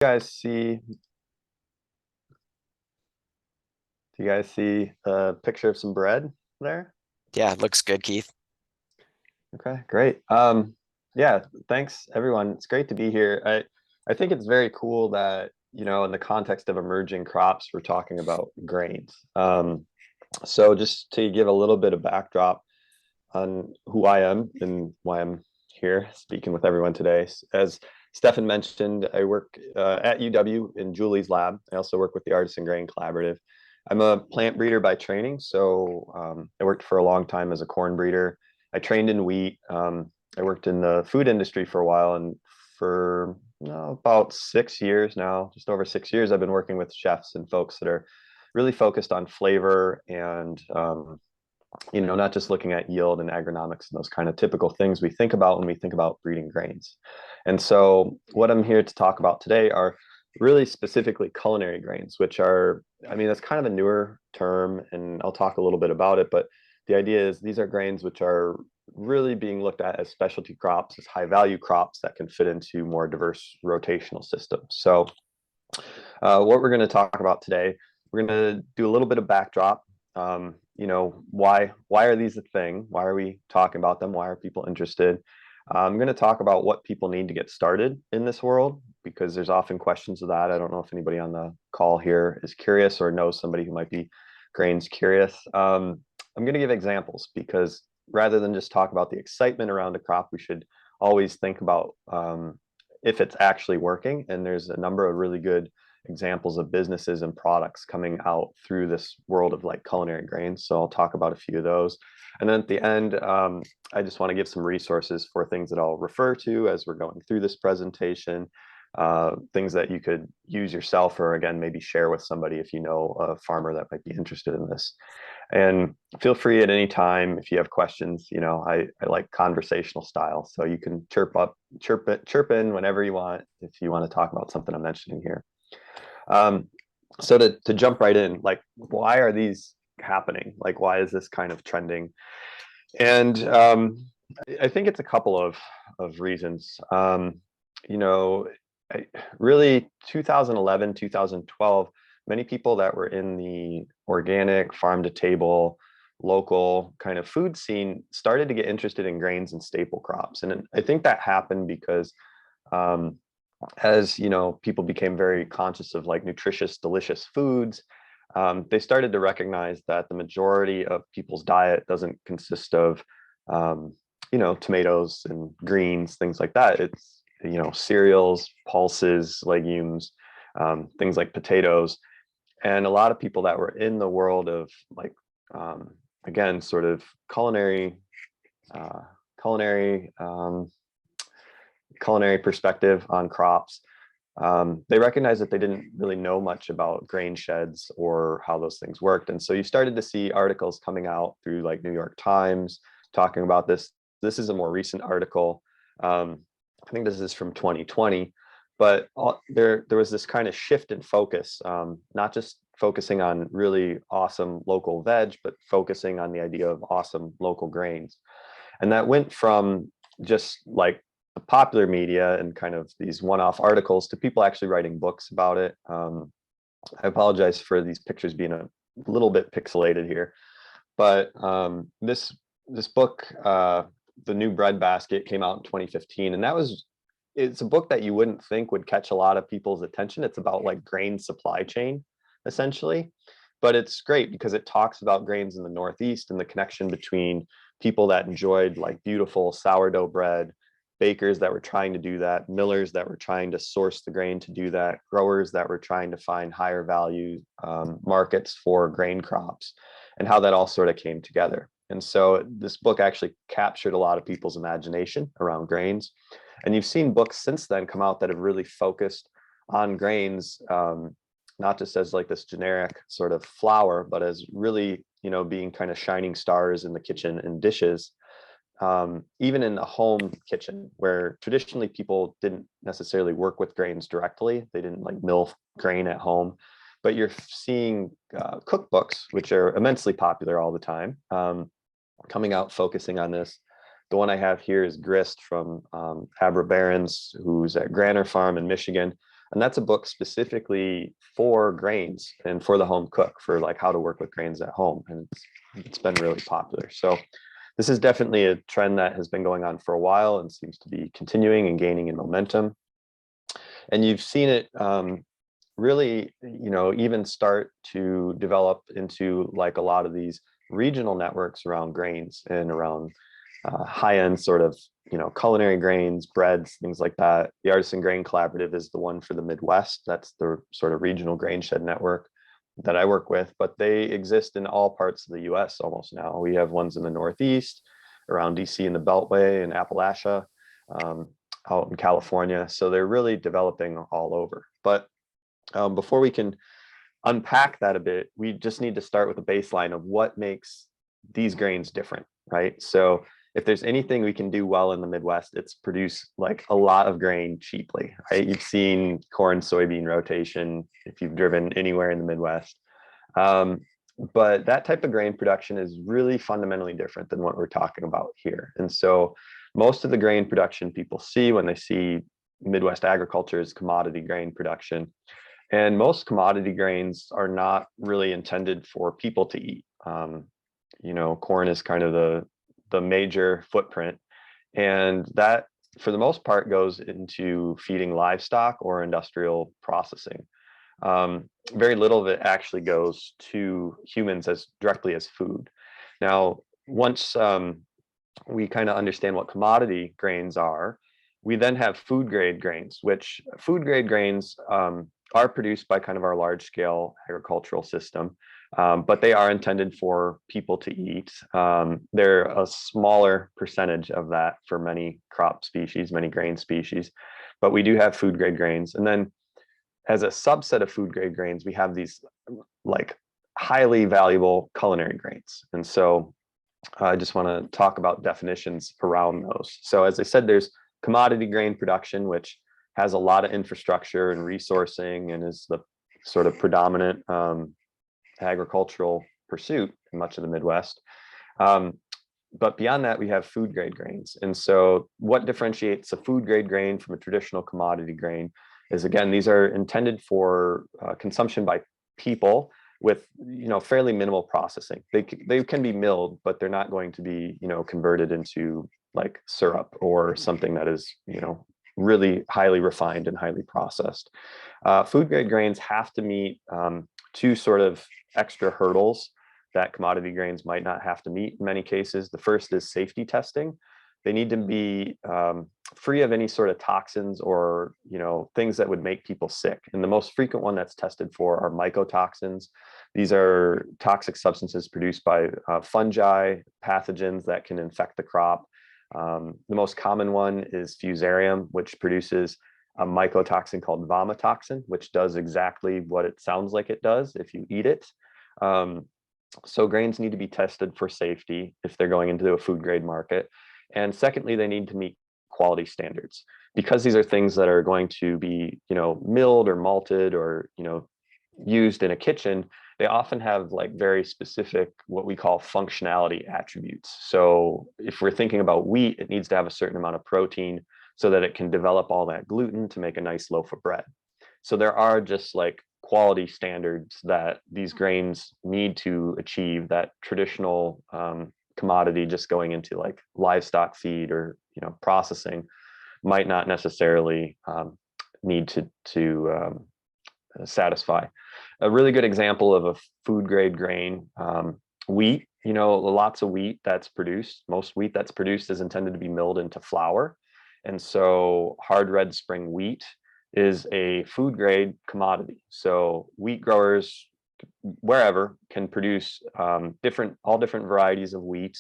guys see do you guys see a picture of some bread there? Yeah, it looks good, Keith. Okay, great. Yeah, thanks everyone. It's great to be here. I think it's very cool that, in the context of emerging crops, we're talking about grains. So just to give a little bit of backdrop on who I am and why I'm here speaking with everyone today. As Stefan mentioned, I work at UW in Julie's lab. I also work with the Artisan Grain Collaborative. I'm a plant breeder by training, so I worked for a long time as a corn breeder. I trained in wheat. I worked in the food industry for a while, and for about 6 years now, just over 6 years, I've been working with chefs and folks that are really focused on flavor and not just looking at yield and agronomics and those kind of typical things we think about when we think about breeding grains. And so what I'm here to talk about today are really specifically culinary grains, which are, that's kind of a newer term, and I'll talk a little bit about it, but the idea is these are grains which are really being looked at as specialty crops, as high value crops that can fit into more diverse rotational systems. So what we're going to talk about today, we're going to do a little bit of backdrop. Why are these a thing? Why are we talking about them? Why are people interested? I'm going to talk about what people need to get started in this world, because there's often questions of that. I don't know if anybody on the call here is curious or knows somebody who might be grains curious. I'm going to give examples, because rather than just talk about the excitement around a crop, we should always think about if it's actually working. And there's a number of really good examples of businesses and products coming out through this world of like culinary grains. So I'll talk about a few of those. And then at the end, I just want to give some resources for things that I'll refer to as we're going through this presentation, things that you could use yourself, or again, maybe share with somebody if you know a farmer that might be interested in this. And feel free at any time if you have questions. I like conversational style, so you can chirp in whenever you want if you want to talk about something I'm mentioning here. So to jump right in, like, why are these happening? Like, why is this kind of trending? And I think it's a couple of reasons. You know, really 2011, 2012, many people that were in the organic farm to table, local kind of food scene started to get interested in grains and staple crops. And I think that happened because as people became very conscious of like nutritious, delicious foods, they started to recognize that the majority of people's diet doesn't consist of tomatoes and greens, things like that. It's cereals, pulses, legumes, things like potatoes. And a lot of people that were in the world of like again, sort of uh, culinary culinary perspective on crops, they recognized that they didn't really know much about grain sheds or how those things worked. And so you started to see articles coming out through like New York Times talking about this. This is a more recent article. I think this is from 2020, but there was this kind of shift in focus, not just focusing on really awesome local veg, but focusing on the idea of awesome local grains. And that went from just like the popular media and kind of these one-off articles to people actually writing books about it. I apologize for these pictures being a little bit pixelated here, but this book, The New Bread Basket, came out in 2015, and it's a book that you wouldn't think would catch a lot of people's attention. It's about like grain supply chain, essentially, but it's great because it talks about grains in the Northeast and the connection between people that enjoyed like beautiful sourdough bread, bakers that were trying to do that, millers that were trying to source the grain to do that, growers that were trying to find higher value markets for grain crops, and how that all sort of came together. And so this book actually captured a lot of people's imagination around grains. And you've seen books since then come out that have really focused on grains, not just as like this generic sort of flour, but as really, being kind of shining stars in the kitchen and dishes, even in the home kitchen, where traditionally people didn't necessarily work with grains directly. They didn't like mill grain at home, but you're seeing cookbooks, which are immensely popular all the time, coming out focusing on this. The one I have here is Grist from Abra Barons, who's at Granner Farm in Michigan. And that's a book specifically for grains and for the home cook, for like how to work with grains at home. And it's been really popular. So this is definitely a trend that has been going on for a while and seems to be continuing and gaining in momentum. And you've seen it really, even start to develop into like a lot of these regional networks around grains and around high-end sort of, culinary grains, breads, things like that. The Artisan Grain Collaborative is the one for the Midwest. That's the sort of regional grain shed network that I work with, but they exist in all parts of the US almost now. We have ones in the Northeast, around DC in the Beltway and Appalachia, out in California. So they're really developing all over. But before we can unpack that a bit, we just need to start with a baseline of what makes these grains different, right? So if there's anything we can do well in the Midwest, it's produce like a lot of grain cheaply, right? You've seen corn, soybean rotation if you've driven anywhere in the Midwest. But that type of grain production is really fundamentally different than what we're talking about here. And so most of the grain production people see when they see Midwest agriculture is commodity grain production. And most commodity grains are not really intended for people to eat. Corn is kind of the major footprint, and that for the most part goes into feeding livestock or industrial processing. Very little of it actually goes to humans as directly as food. Now, once we kind of understand what commodity grains are, we then have food grade grains, which food grade grains are produced by kind of our large scale agricultural system, but they are intended for people to eat. They're a smaller percentage of that for many crop species, many grain species, but we do have food grade grains. And then as a subset of food grade grains, we have these like highly valuable culinary grains. And so I just want to talk about definitions around those. So as I said, there's commodity grain production, which has a lot of infrastructure and resourcing and is the sort of predominant agricultural pursuit in much of the Midwest. But beyond that, we have food grade grains. And so what differentiates a food grade grain from a traditional commodity grain is, again, these are intended for consumption by people with fairly minimal processing. They can be milled, but they're not going to be converted into like syrup or something that is really highly refined and highly processed. Food grade grains have to meet two sort of extra hurdles that commodity grains might not have to meet in many cases. The first is safety testing. They need to be free of any sort of toxins or things that would make people sick. And the most frequent one that's tested for are mycotoxins. These are toxic substances produced by fungi, pathogens that can infect the crop. The most common one is fusarium, which produces a mycotoxin called vomitoxin, which does exactly what it sounds like it does if you eat it. So grains need to be tested for safety if they're going into a food grade market. And secondly, they need to meet quality standards, because these are things that are going to be, milled or malted or, used in a kitchen. They often have like very specific, what we call functionality attributes. So if we're thinking about wheat, it needs to have a certain amount of protein so that it can develop all that gluten to make a nice loaf of bread. So there are just like quality standards that these grains need to achieve that traditional commodity just going into like livestock feed or processing might not necessarily need to satisfy. A really good example of a food grade grain, wheat. Lots of wheat that's produced, most wheat that's produced is intended to be milled into flour, and so hard red spring wheat is a food grade commodity. So wheat growers wherever can produce all different varieties of wheat,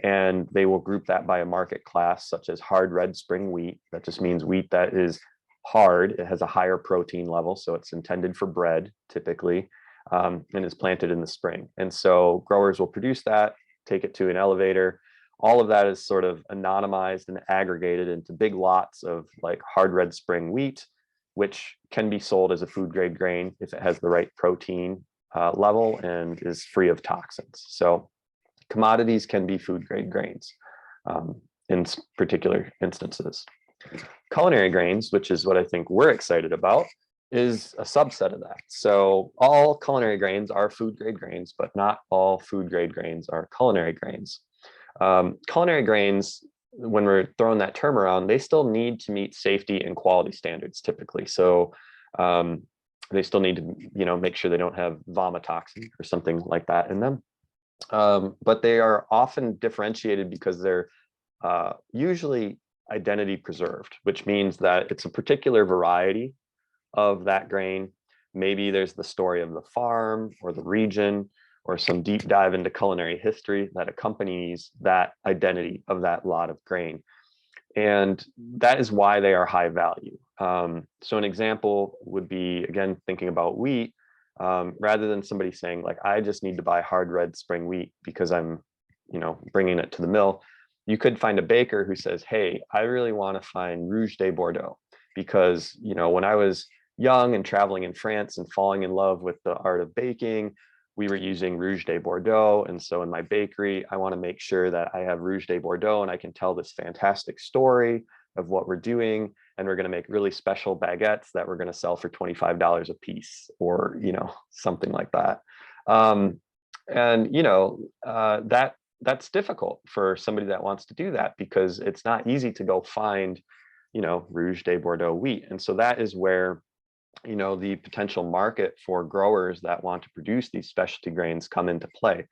and they will group that by a market class such as hard red spring wheat. That just means wheat that is hard. It has a higher protein level, so it's intended for bread typically, and is planted in the spring. And so growers will produce that, take it to an elevator. All of that is sort of anonymized and aggregated into big lots of like hard red spring wheat, which can be sold as a food grade grain if it has the right protein level and is free of toxins. So commodities can be food grade grains in particular instances. Culinary grains, which is what I think we're excited about, is a subset of that. So all culinary grains are food grade grains, but not all food grade grains are culinary grains. Culinary grains, when we're throwing that term around, they still need to meet safety and quality standards typically. So they still need to, make sure they don't have vomitoxin or something like that in them. But they are often differentiated because they're usually identity preserved, which means that it's a particular variety of that grain. Maybe there's the story of the farm or the region or some deep dive into culinary history that accompanies that identity of that lot of grain. And that is why they are high value. So an example would be, again, thinking about wheat, rather than somebody saying like, I just need to buy hard red spring wheat because I'm, bringing it to the mill. You could find a baker who says, hey, I really want to find Rouge de Bordeaux because, when I was young and traveling in France and falling in love with the art of baking, we were using Rouge de Bordeaux. And so in my bakery, I want to make sure that I have Rouge de Bordeaux and I can tell this fantastic story of what we're doing. And we're going to make really special baguettes that we're going to sell for $25 a piece or, something like that. That's difficult for somebody that wants to do that because it's not easy to go find, Rouge de Bordeaux wheat. And so that is where the potential market for growers that want to produce these specialty grains come into play.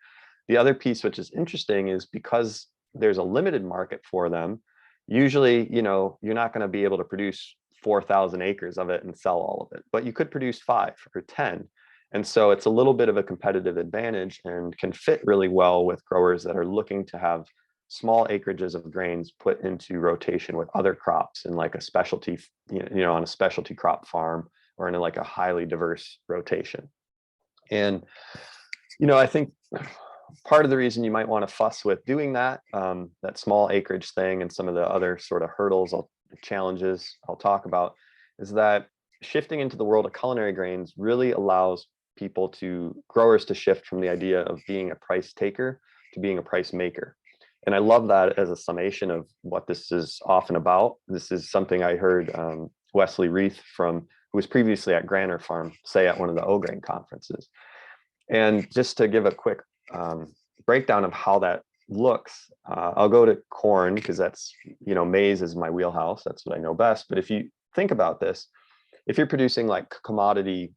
The other piece, which is interesting, is because there's a limited market for them, usually, you're not going to be able to produce 4,000 acres of it and sell all of it, but you could produce 5 or 10. And so it's a little bit of a competitive advantage and can fit really well with growers that are looking to have small acreages of grains put into rotation with other crops in like a specialty, on a specialty crop farm or in like a highly diverse rotation. And, I think part of the reason you might want to fuss with doing that, that small acreage thing and some of the other sort of hurdles, challenges I'll talk about, is that shifting into the world of culinary grains really allows growers to shift from the idea of being a price taker to being a price maker. And I love that as a summation of what this is often about. This is something I heard Wesley Reith, who was previously at Granner Farm, say at one of the O-Grain conferences. And just to give a quick breakdown of how that looks, I'll go to corn because that's, maize is my wheelhouse. That's what I know best. But if you think about this, if you're producing like commodity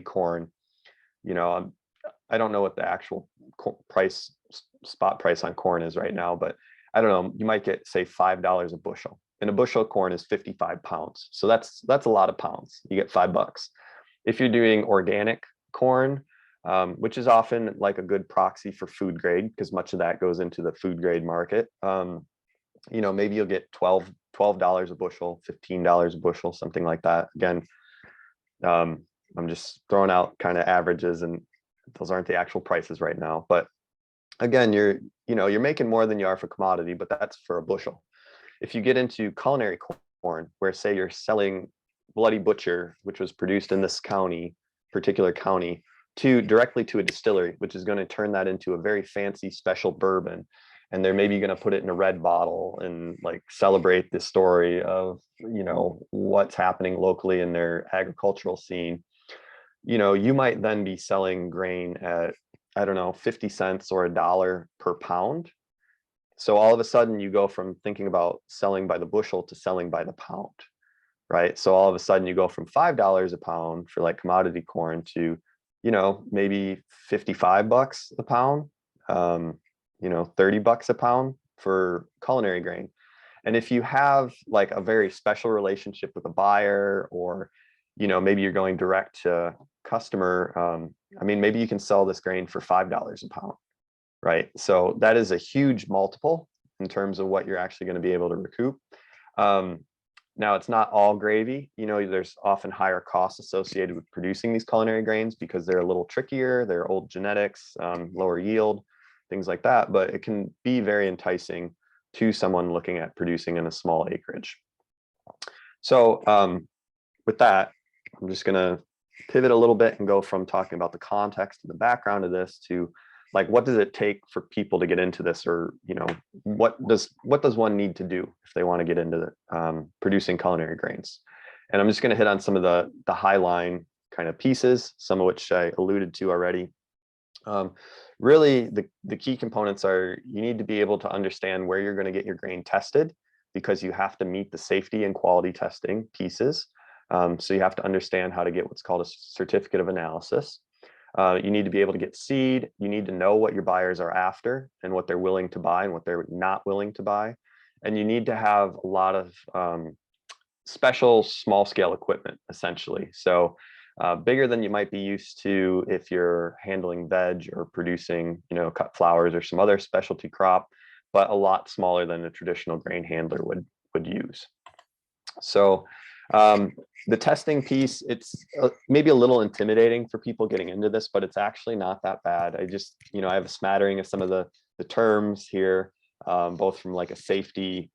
corn, I don't know what the actual spot price on corn is right now, but I don't know, you might get say $5 a bushel, and a bushel of corn is 55 pounds. So that's a lot of pounds. You get $5. If you're doing organic corn, which is often like a good proxy for food grade, because much of that goes into the food grade market, maybe you'll get $12 a bushel, $15 a bushel, something like that. Again, I'm just throwing out kind of averages, and those aren't the actual prices right now. But again, you're making more than you are for commodity, but that's for a bushel. If you get into culinary corn, where say you're selling Bloody Butcher, which was produced in this particular county, directly to a distillery, which is going to turn that into a very fancy special bourbon. And they're maybe going to put it in a red bottle and like celebrate the story of, what's happening locally in their agricultural scene. You might then be selling grain at, I don't know, 50 cents or $1 per pound. So all of a sudden you go from thinking about selling by the bushel to selling by the pound, right? So all of a sudden you go from $5 a pound for like commodity corn to, maybe $55 a pound, $30 a pound for culinary grain. And if you have like a very special relationship with a buyer, or, maybe you're going direct to customer, maybe you can sell this grain for $5 a pound, right? So that is a huge multiple in terms of what you're actually going to be able to recoup. Now, it's not all gravy. There's often higher costs associated with producing these culinary grains because they're a little trickier. They're old genetics, lower yield, things like that. But it can be very enticing to someone looking at producing in a small acreage. So with that, I'm just going to pivot a little bit and go from talking about the context and the background of this to like, what does it take for people to get into this, or, what does one need to do if they want to get into producing culinary grains? And I'm just going to hit on some of the high line kind of pieces, some of which I alluded to already. Really, the key components are you need to be able to understand where you're going to get your grain tested, because you have to meet the safety and quality testing pieces. So you have to understand how to get what's called a certificate of analysis. You need to be able to get seed. You need to know what your buyers are after and what they're willing to buy and what they're not willing to buy. And you need to have a lot of special small scale equipment, essentially. So bigger than you might be used to if you're handling veg or producing, cut flowers or some other specialty crop, but a lot smaller than a traditional grain handler would use. So the testing piece, it's maybe a little intimidating for people getting into this, but it's actually not that bad. I have a smattering of some of the terms here, both from like a safety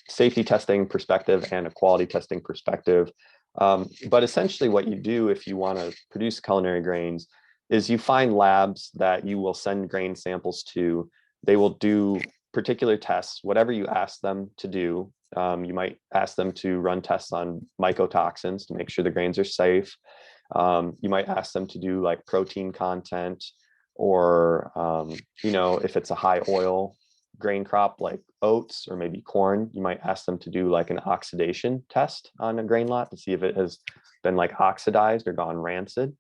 testing perspective and a quality testing perspective. But essentially what you do if you want to produce culinary grains is you find labs that you will send grain samples to. They will do particular tests, whatever you ask them to do. You might ask them to run tests on mycotoxins to make sure the grains are safe. You might ask them to do like protein content, or, if it's a high oil grain crop like oats or maybe corn, you might ask them to do like an oxidation test on a grain lot to see if it has been like oxidized or gone rancid.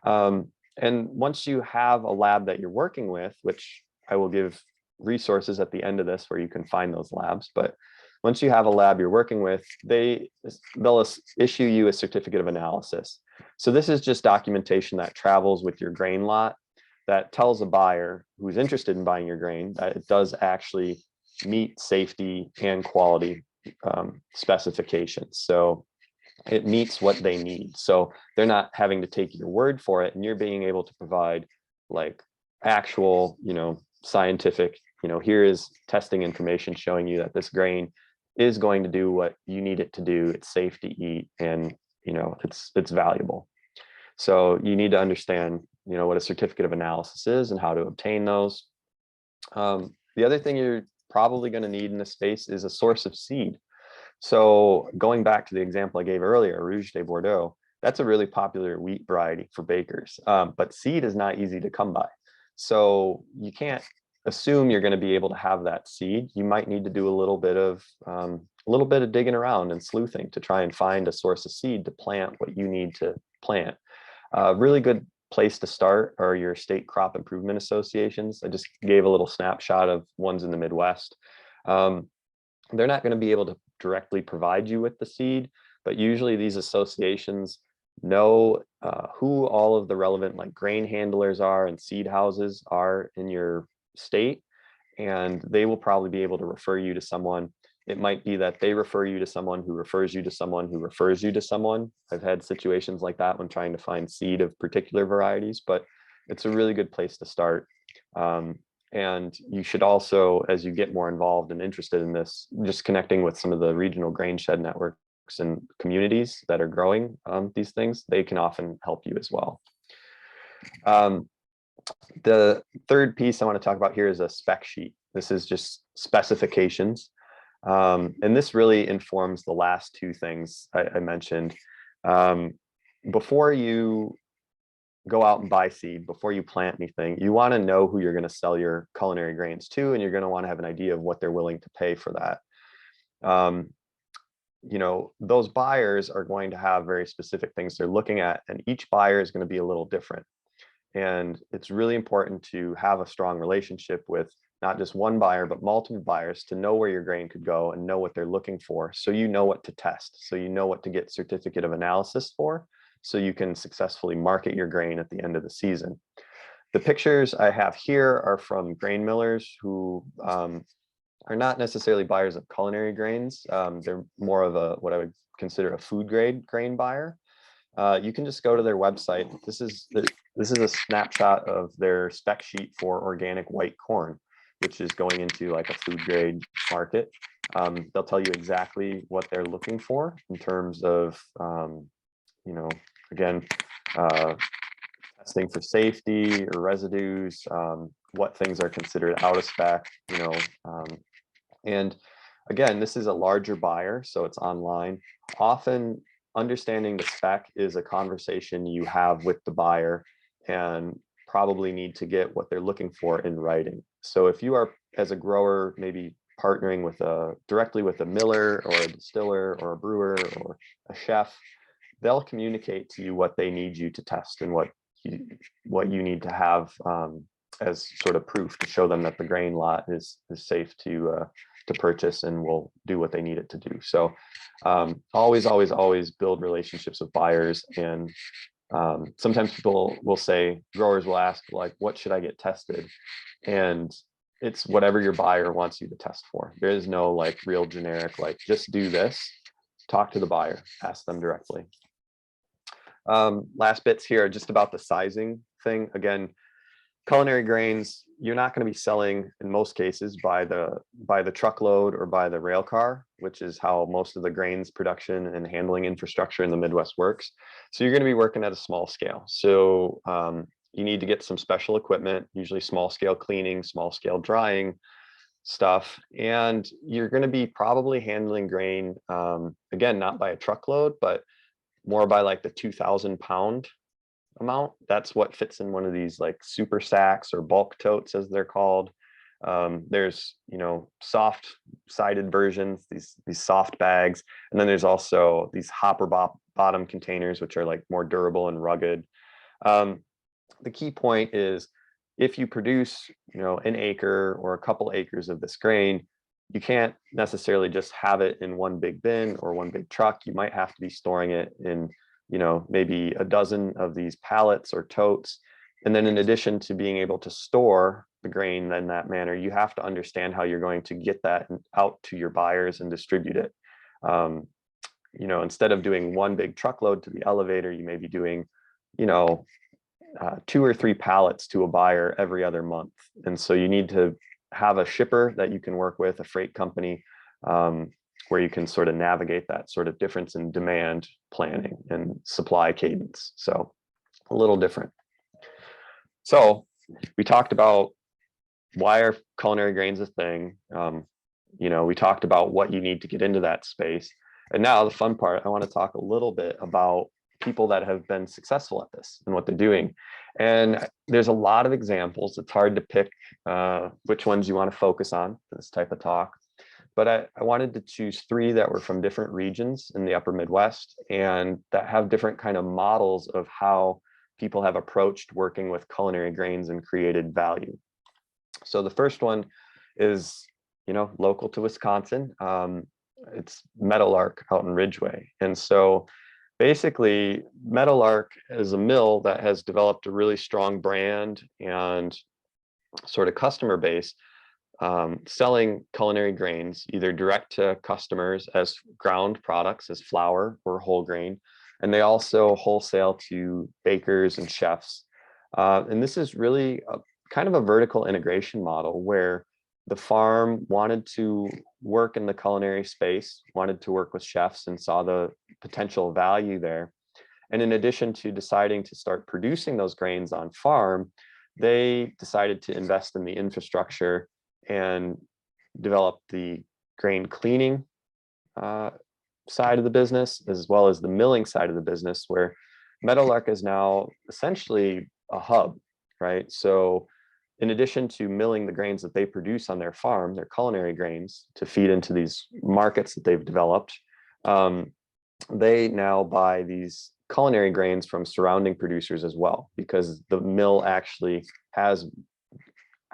And once you have a lab that you're working with, which I will give resources at the end of this where you can find those labs, but once you have a lab you're working with, they'll issue you a certificate of analysis. So this is just documentation that travels with your grain lot that tells a buyer who's interested in buying your grain that it does actually meet safety and quality specifications. So it meets what they need. So they're not having to take your word for it, and you're being able to provide like actual, scientific, here is testing information showing you that this grain is going to do what you need it to do. It's safe to eat, and it's valuable. So you need to understand what a certificate of analysis is and how to obtain those. The other thing you're probably going to need in this space is a source of seed. So going back to the example I gave earlier, Rouge de Bordeaux, that's a really popular wheat variety for bakers, but seed is not easy to come by. So you can't assume you're going to be able to have that seed. You might need to do a little bit of digging around and sleuthing to try and find a source of seed to plant what you need to plant. Really good place to start are your state crop improvement associations. I just gave a little snapshot of ones in the Midwest. They're not going to be able to directly provide you with the seed, but usually these associations know who all of the relevant like grain handlers are and seed houses are in your state, and they will probably be able to refer you to someone. It might be that they refer you to someone who refers you to someone who refers you to someone. I've had situations like that when trying to find seed of particular varieties, but it's a really good place to start. And you should also, as you get more involved and interested in this, just connecting with some of the regional grain shed networks and communities that are growing these things, they can often help you as well. The third piece I want to talk about here is a spec sheet. This is just specifications. And this really informs the last two things I mentioned. Before you go out and buy seed, before you plant anything, you want to know who you're going to sell your culinary grains to, and you're going to want to have an idea of what they're willing to pay for that. Those buyers are going to have very specific things they're looking at, and each buyer is going to be a little different. And it's really important to have a strong relationship with not just one buyer, but multiple buyers to know where your grain could go and know what they're looking for. So you know what to test. So you know what to get certificate of analysis for, so you can successfully market your grain at the end of the season. The pictures I have here are from grain millers who are not necessarily buyers of culinary grains. They're more of what I would consider a food grade grain buyer. You can just go to their website. This is a snapshot of their spec sheet for organic white corn, which is going into like a food grade market. They'll tell you exactly what they're looking for in terms of, again, testing for safety or residues, what things are considered out of spec, and again, this is a larger buyer, so it's online. Often understanding the spec is a conversation you have with the buyer, and probably need to get what they're looking for in writing. So if you are, as a grower, maybe partnering with directly with a miller or a distiller or a brewer or a chef, they'll communicate to you what they need you to test and what you need to have as sort of proof to show them that the grain lot is safe to purchase and will do what they need it to do. So always build relationships with buyers. And sometimes people will say, growers will ask, like, what should I get tested? And it's whatever your buyer wants you to test for. There is no like real generic, like, just do this. Talk to the buyer, ask them directly. Last bits here, just about the sizing thing. Again, culinary grains, you're not going to be selling in most cases by the truckload or by the rail car, which is how most of the grains production and handling infrastructure in the Midwest works. So you're going to be working at a small scale. So you need to get some special equipment, usually small scale cleaning, small scale drying stuff. And you're going to be probably handling grain, again, not by a truckload, but more by like the 2,000 pound amount. That's what fits in one of these like super sacks or bulk totes, as they're called. There's, soft sided versions, these soft bags. And then there's also these hopper bottom containers, which are like more durable and rugged. The key point is, if you produce, an acre or a couple acres of this grain, you can't necessarily just have it in one big bin or one big truck. You might have to be storing it in, maybe a dozen of these pallets or totes. And then in addition to being able to store the grain in that manner, you have to understand how you're going to get that out to your buyers and distribute it. Instead of doing one big truckload to the elevator, you may be doing, 2 or 3 pallets to a buyer every other month. And so you need to have a shipper that you can work with, a freight company, where you can sort of navigate that sort of difference in demand planning and supply cadence. So a little different. So we talked about why are culinary grains a thing. We talked about what you need to get into that space. And now the fun part, I want to talk a little bit about people that have been successful at this and what they're doing. And there's a lot of examples. It's hard to pick which ones you want to focus on for this type of talk. But I wanted to choose 3 that were from different regions in the upper Midwest and that have different kind of models of how people have approached working with culinary grains and created value. So the first one is, local to Wisconsin. It's Meadowlark out in Ridgeway. And so basically, Meadowlark is a mill that has developed a really strong brand and sort of customer base, selling culinary grains either direct to customers as ground products, as flour or whole grain. And they also wholesale to bakers and chefs. And this is really kind of a vertical integration model where the farm wanted to work in the culinary space, wanted to work with chefs, and saw the potential value there. And in addition to deciding to start producing those grains on farm, they decided to invest in the infrastructure and develop the grain cleaning side of the business, as well as the milling side of the business, where Meadowlark is now essentially a hub, right? So in addition to milling the grains that they produce on their farm, their culinary grains to feed into these markets that they've developed, they now buy these culinary grains from surrounding producers as well, because the mill actually has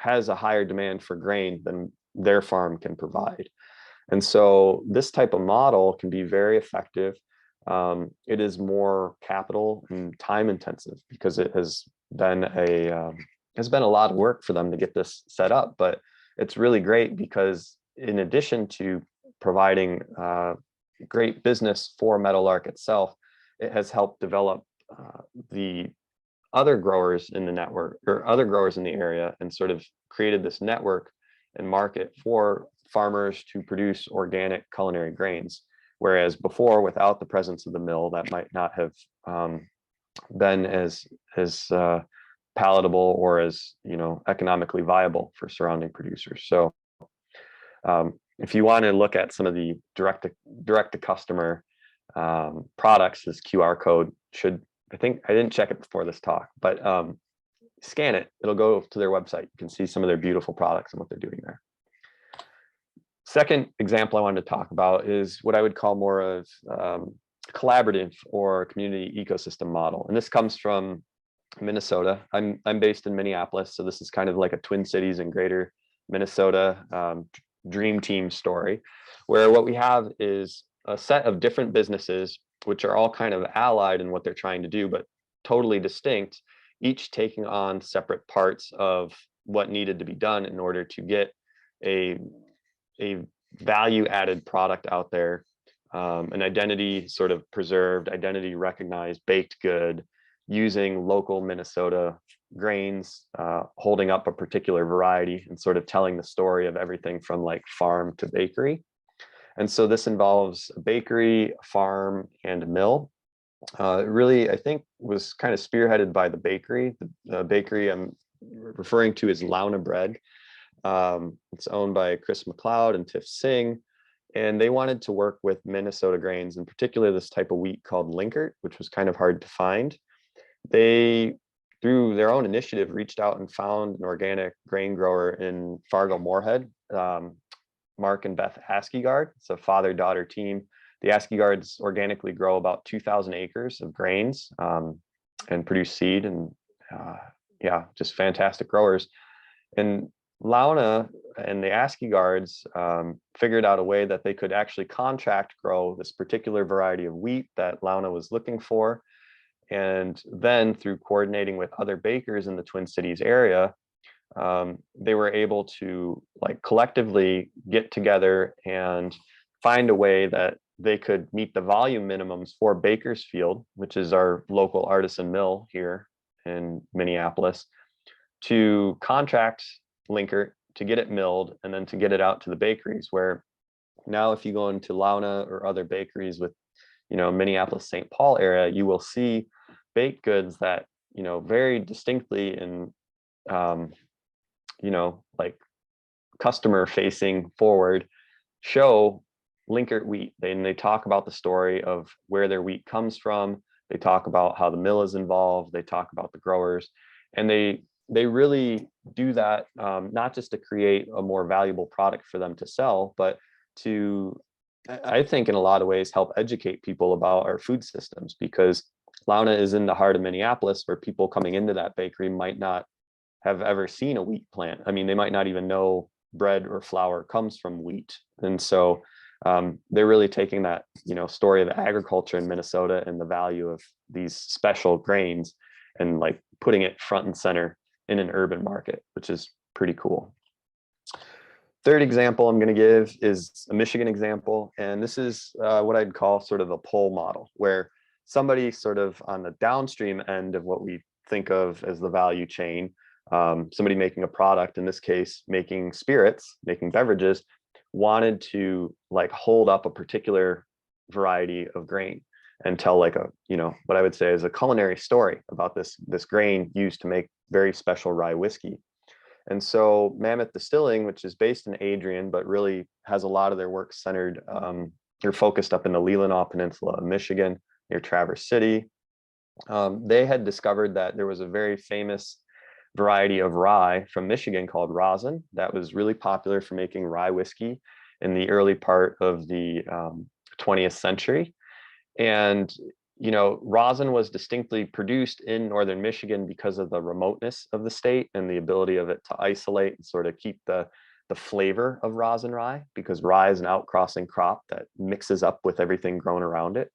a higher demand for grain than their farm can provide. And so this type of model can be very effective. It is more capital and time intensive because it has been a lot of work for them to get this set up, but it's really great because in addition to providing great business for Meadowlark itself, it has helped develop the other growers in the network or other growers in the area, and sort of created this network and market for farmers to produce organic culinary grains. Whereas before, without the presence of the mill, that might not have been as palatable or as economically viable for surrounding producers. So If you want to look at some of the direct to customer products, this QR code should, I think I didn't check it before this talk, but scan it. It'll go to their website. You can see some of their beautiful products and what they're doing there. Second example I wanted to talk about is what I would call more of collaborative or community ecosystem model. And this comes from Minnesota. I'm based in Minneapolis, so this is kind of like a Twin Cities and greater Minnesota dream team story, where what we have is a set of different businesses which are all kind of allied in what they're trying to do, but totally distinct, each taking on separate parts of what needed to be done in order to get a value added product out there, an identity sort of preserved, identity recognized baked good using local Minnesota grains, holding up a particular variety and sort of telling the story of everything from like farm to bakery. And so this involves a bakery, a farm, and a mill. It really, I think, was kind of spearheaded by the bakery. The bakery I'm referring to is Launa Bread. It's owned by Chris McLeod and Tiff Singh, and they wanted to work with Minnesota grains, in particular this type of wheat called Linkert, which was kind of hard to find. They, through their own initiative, reached out and found an organic grain grower in Fargo-Moorhead, Mark and Beth Askegaard. It's a father-daughter team. The Askegaards organically grow about 2,000 acres of grains and produce seed, and yeah, just fantastic growers. And Launa and the Askegaards figured out a way that they could actually contract grow this particular variety of wheat that Launa was looking for. And then through coordinating with other bakers in the Twin Cities area, they were able to like collectively get together and find a way that they could meet the volume minimums for Bakersfield, which is our local artisan mill here in Minneapolis, to contract Linkert to get it milled and then to get it out to the bakeries, where now if you go into Launa or other bakeries with, you know, Minneapolis, St. Paul area, you will see baked goods that, you know, very distinctly in, you know, like customer facing forward show Linkert wheat. They talk about the story of where their wheat comes from. They talk about how the mill is involved. They talk about the growers, and they really do that not just to create a more valuable product for them to sell, but to, I think, in a lot of ways, help educate people about our food systems, because Launa is in the heart of Minneapolis, where people coming into that bakery might not have ever seen a wheat plant. I mean, they might not even know bread or flour comes from wheat. And so they're really taking that, you know, story of agriculture in Minnesota and the value of these special grains and like putting it front and center in an urban market, which is pretty cool. Third example I'm going to give is a Michigan example. And this is what I'd call sort of a pull model, where somebody sort of on the downstream end of what we think of as the value chain, somebody making a product, in this case, making spirits, making beverages, wanted to like hold up a particular variety of grain and tell like a, you know, what I would say is a culinary story about this grain used to make very special rye whiskey. And so Mammoth Distilling, which is based in Adrian, but really has a lot of their work centered, they're focused up in the Leelanau Peninsula of Michigan, near Traverse City. They had discovered that there was a very famous variety of rye from Michigan called rosin that was really popular for making rye whiskey in the early part of the 20th century. And, you know, rosin was distinctly produced in northern Michigan because of the remoteness of the state and the ability of it to isolate and sort of keep the flavor of rosin rye, because rye is an outcrossing crop that mixes up with everything grown around it.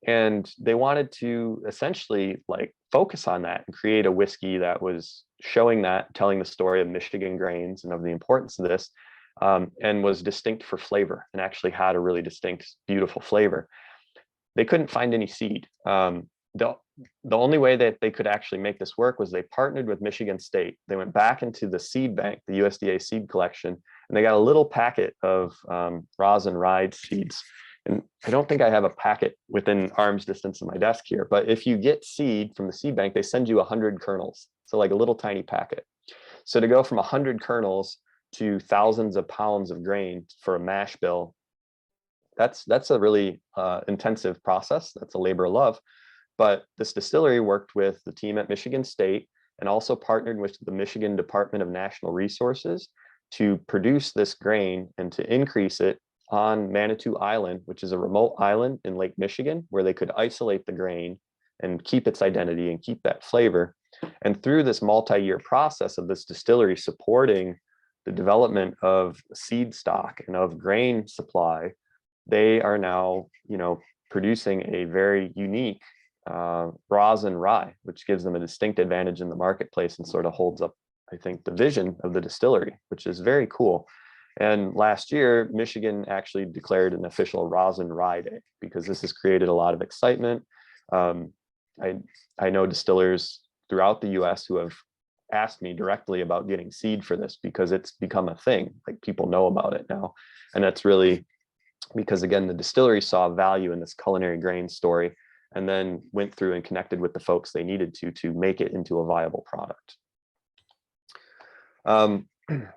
And they wanted to essentially like focus on that and create a whiskey that was showing that, telling the story of Michigan grains and of the importance of this, and was distinct for flavor and actually had a really distinct, beautiful flavor. They couldn't find any seed. The only way that they could actually make this work was they partnered with Michigan State. They went back into the seed bank, the USDA seed collection, and they got a little packet of rosin rye seeds. And I don't think I have a packet within arm's distance of my desk here, but if you get seed from the seed bank, they send you 100 kernels. So like a little tiny packet. So to go from 100 kernels to thousands of pounds of grain for a mash bill, that's a really intensive process. That's a labor of love. But this distillery worked with the team at Michigan State and also partnered with the Michigan Department of Natural Resources to produce this grain and to increase it on Manitou Island, which is a remote island in Lake Michigan, where they could isolate the grain and keep its identity and keep that flavor. And through this multi-year process of this distillery supporting the development of seed stock and of grain supply, they are now, producing a very unique rosin rye, which gives them a distinct advantage in the marketplace and sort of holds up, I think, the vision of the distillery, which is very cool. And last year, Michigan actually declared an official rosin rye day because this has created a lot of excitement. I know distillers throughout the US who have asked me directly about getting seed for this because it's become a thing. Like, people know about it now. And that's really because, again, the distillery saw value in this culinary grain story and then went through and connected with the folks they needed to make it into a viable product.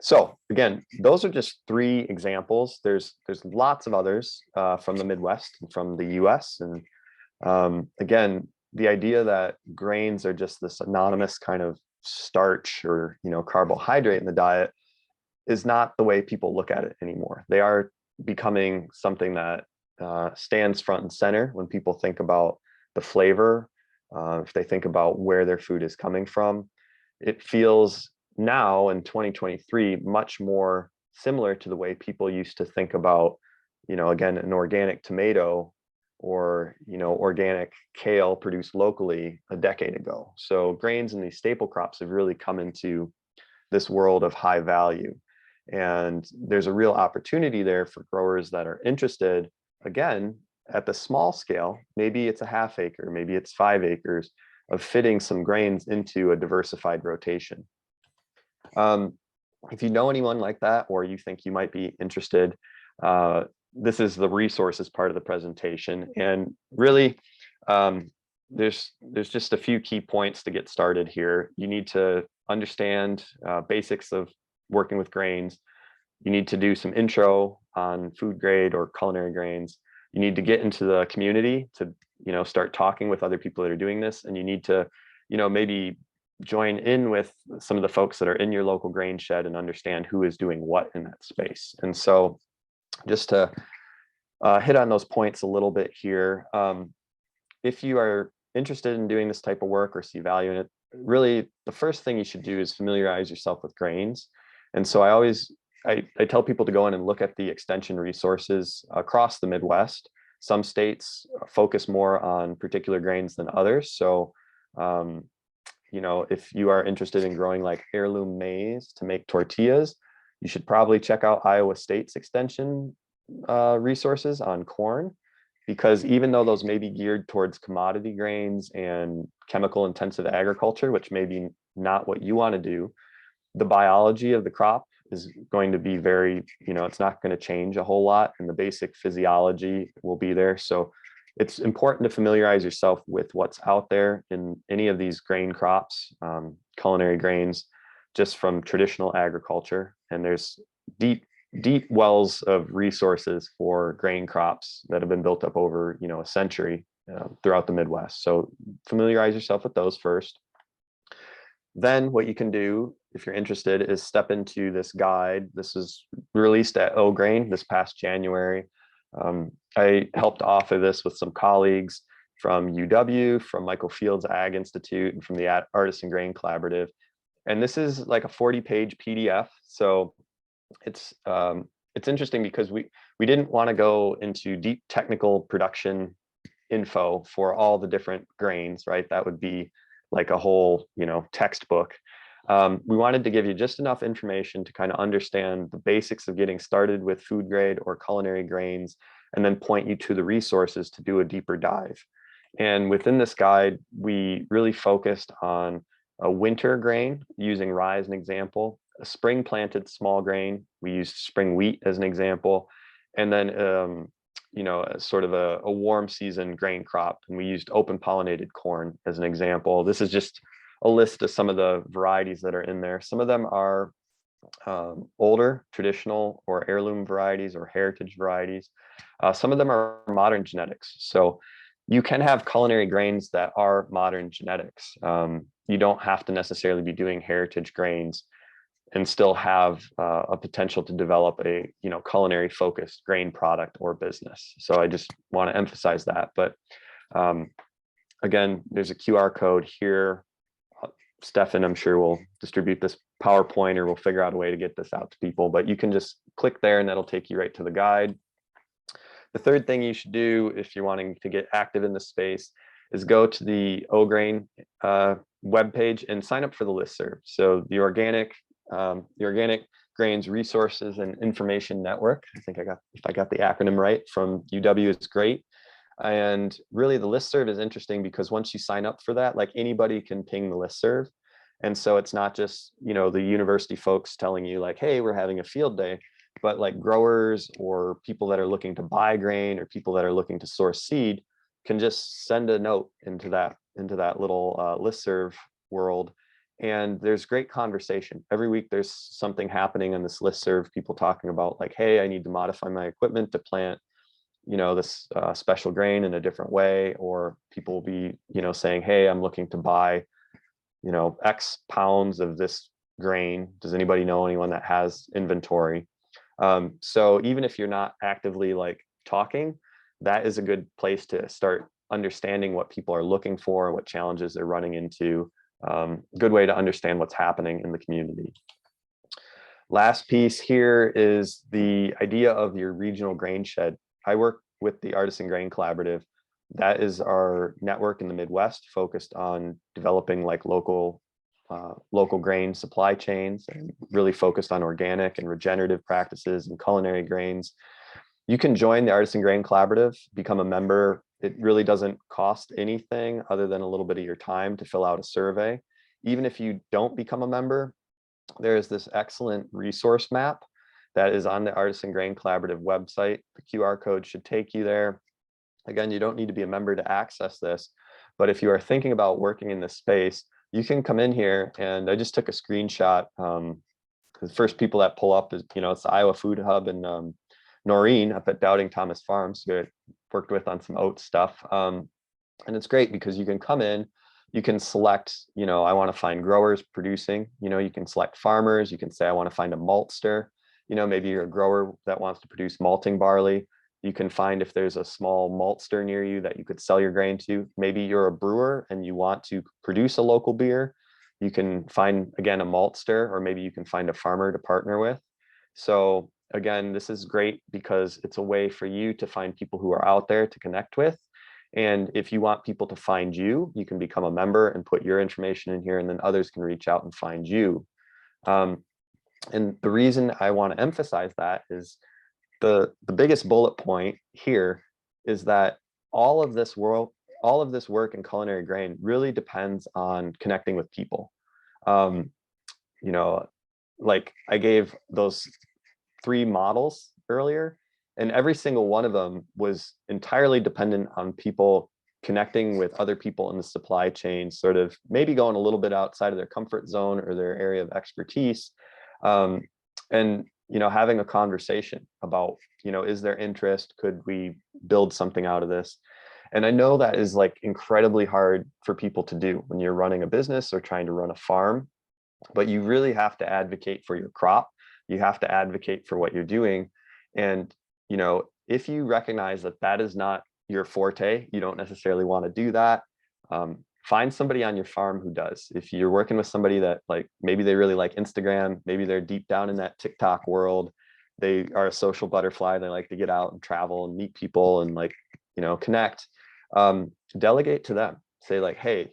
So again, those are just 3 examples. There's lots of others from the Midwest and from the US. And again, the idea that grains are just this anonymous kind of starch or carbohydrate in the diet is not the way people look at it anymore. They are becoming something that stands front and center when people think about the flavor. If they think about where their food is coming from, it feels now in 2023 much more similar to the way people used to think about, again, an organic tomato or organic kale produced locally a decade ago. So grains and these staple crops have really come into this world of high value, and there's a real opportunity there for growers that are interested, again, at the small scale. Maybe it's a half acre, maybe it's 5 acres, of fitting some grains into a diversified rotation. If you know anyone like that, or you think you might be interested, this is the resources part of the presentation. And really, there's just a few key points to get started here. You need to understand basics of working with grains. You need to do some intro on food grade or culinary grains. You need to get into the community to, start talking with other people that are doing this. And you need to, maybe join in with some of the folks that are in your local grain shed and understand who is doing what in that space. And so just to hit on those points a little bit here, if you are interested in doing this type of work or see value in it, really the first thing you should do is familiarize yourself with grains. And so I tell people to go in and look at the extension resources across the Midwest. Some states focus more on particular grains than others. So if you are interested in growing like heirloom maize to make tortillas, you should probably check out Iowa State's extension resources on corn, because even though those may be geared towards commodity grains and chemical intensive agriculture, which may be not what you want to do, the biology of the crop is going to be very, it's not going to change a whole lot, and the basic physiology will be there. So it's important to familiarize yourself with what's out there in any of these grain crops, culinary grains, just from traditional agriculture. And there's deep wells of resources for grain crops that have been built up over, a century throughout the Midwest. So familiarize yourself with those first. Then what you can do, if you're interested, is step into this guide. This is released at O-Grain this past January. I helped author this with some colleagues from UW, from Michael Field's Ag Institute, and from the Artisan Grain Collaborative. And this is like a 40-page PDF. So it's interesting because we didn't want to go into deep technical production info for all the different grains, right? That would be like a whole, textbook. We wanted to give you just enough information to kind of understand the basics of getting started with food grade or culinary grains, and then point you to the resources to do a deeper dive. And within this guide, we really focused on a winter grain, using rye as an example, a spring planted small grain. We used spring wheat as an example, and then sort of a warm season grain crop, and we used open pollinated corn as an example. This is just a list of some of the varieties that are in there. Some of them are older, traditional, or heirloom varieties or heritage varieties. Some of them are modern genetics. So you can have culinary grains that are modern genetics. You don't have to necessarily be doing heritage grains and still have a potential to develop a culinary focused grain product or business. So I just want to emphasize that. But again, there's a QR code here. Stefan, I'm sure, will distribute this PowerPoint, or we'll figure out a way to get this out to people, but you can just click there and that'll take you right to the guide. The third thing you should do if you're wanting to get active in the space is go to the OGrain webpage and sign up for the listserv. So the Organic Grains Resources and Information Network, I think if I got the acronym right, from UW, it's great. And really the listserv is interesting because once you sign up for that, like anybody can ping the listserv. And so it's not just, the university folks telling you like, hey, we're having a field day, but like growers or people that are looking to buy grain or people that are looking to source seed can just send a note into that little listserv world. And there's great conversation. Every week there's something happening on this listserv, people talking about like, hey, I need to modify my equipment to plant this special grain in a different way, or people will be, saying, hey, I'm looking to buy, X pounds of this grain. Does anybody know anyone that has inventory? So even if you're not actively like talking, that is a good place to start understanding what people are looking for, what challenges they're running into. Good way to understand what's happening in the community. Last piece here is the idea of your regional grain shed. I work with the Artisan Grain Collaborative. That is our network in the Midwest focused on developing like local grain supply chains, and really focused on organic and regenerative practices and culinary grains. You can join the Artisan Grain Collaborative, become a member. It really doesn't cost anything other than a little bit of your time to fill out a survey. Even if you don't become a member, there is this excellent resource map that is on the Artisan Grain Collaborative website. The QR code should take you there. Again, you don't need to be a member to access this, but if you are thinking about working in this space, you can come in here, and I just took a screenshot. The first people that pull up is, it's the Iowa Food Hub and Noreen up at Doubting Thomas Farms, who I worked with on some oat stuff. And it's great because you can come in, you can select, I want to find growers producing, you can select farmers, you can say, I want to find a maltster, maybe you're a grower that wants to produce malting barley. You can find if there's a small maltster near you that you could sell your grain to. Maybe you're a brewer and you want to produce a local beer. You can find, again, a maltster, or maybe you can find a farmer to partner with. So again, this is great because it's a way for you to find people who are out there to connect with. And if you want people to find you, you can become a member and put your information in here, and then others can reach out and find you. And the reason I want to emphasize that is the biggest bullet point here is that all of this work in culinary grain really depends on connecting with people. Like I gave those 3 models earlier, and every single one of them was entirely dependent on people connecting with other people in the supply chain, sort of maybe going a little bit outside of their comfort zone or their area of expertise, and having a conversation about, is there interest? Could we build something out of this? And I know that is like incredibly hard for people to do when you're running a business or trying to run a farm, but you really have to advocate for your crop. You have to advocate for what you're doing. And, if you recognize that that is not your forte, you don't necessarily want to do that. Find somebody on your farm who does. If you're working with somebody that like, maybe they really like Instagram, maybe they're deep down in that TikTok world, they are a social butterfly, they like to get out and travel and meet people and like, connect, delegate to them. Say like, hey,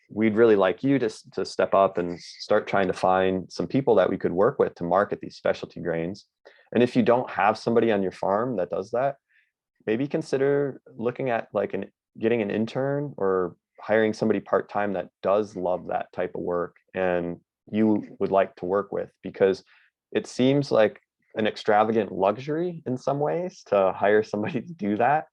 we'd really like you to step up and start trying to find some people that we could work with to market these specialty grains. And if you don't have somebody on your farm that does that, maybe consider looking at like getting an intern or hiring somebody part-time that does love that type of work and you would like to work with, because it seems like an extravagant luxury in some ways to hire somebody to do that.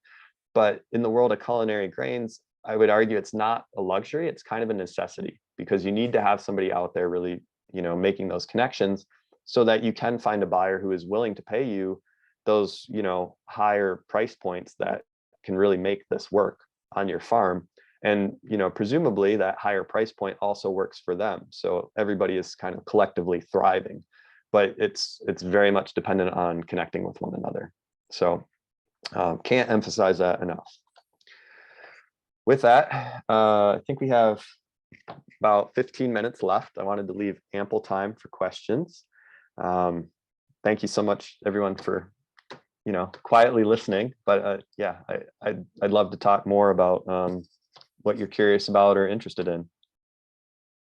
But in the world of culinary grains, I would argue it's not a luxury, it's kind of a necessity, because you need to have somebody out there really, making those connections so that you can find a buyer who is willing to pay you those, higher price points that can really make this work on your farm. And, presumably that higher price point also works for them. So everybody is kind of collectively thriving, but it's very much dependent on connecting with one another. So can't emphasize that enough. With that, I think we have about 15 minutes left. I wanted to leave ample time for questions. Thank you so much, everyone, for quietly listening. But yeah, I'd love to talk more about what you're curious about or interested in.